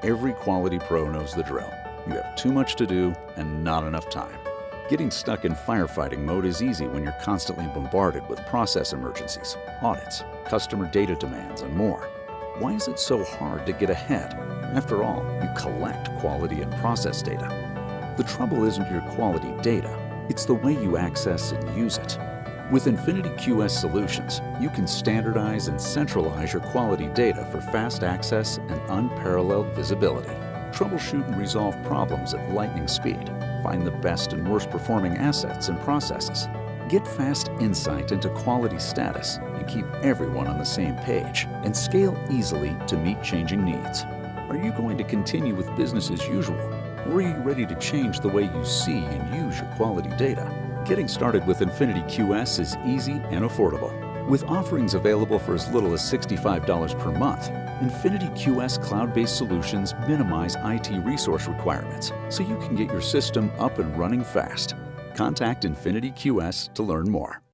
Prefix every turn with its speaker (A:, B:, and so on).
A: Every quality pro knows the drill. You have too much to do and not enough time. Getting stuck in firefighting mode is easy when you're constantly bombarded with process emergencies, audits, customer data demands, and more. Why is it so hard to get ahead? After all, you collect quality and process data. The trouble isn't your quality data, it's the way you access and use it. With InfinityQS solutions, you can standardize and centralize your quality data for fast access and unparalleled visibility. Troubleshoot and resolve problems at lightning speed. Find the best and worst performing assets and processes. Get fast insight into quality status and keep everyone on the same page, and scale easily to meet changing needs. Are you going to continue with business as usual, or are you ready to change the way you see and use your quality data? Getting started with InfinityQS is easy and affordable. With offerings available for as little as $65 per month, InfinityQS cloud-based solutions minimize IT resource requirements so you can get your system up and running fast. Contact InfinityQS to learn more.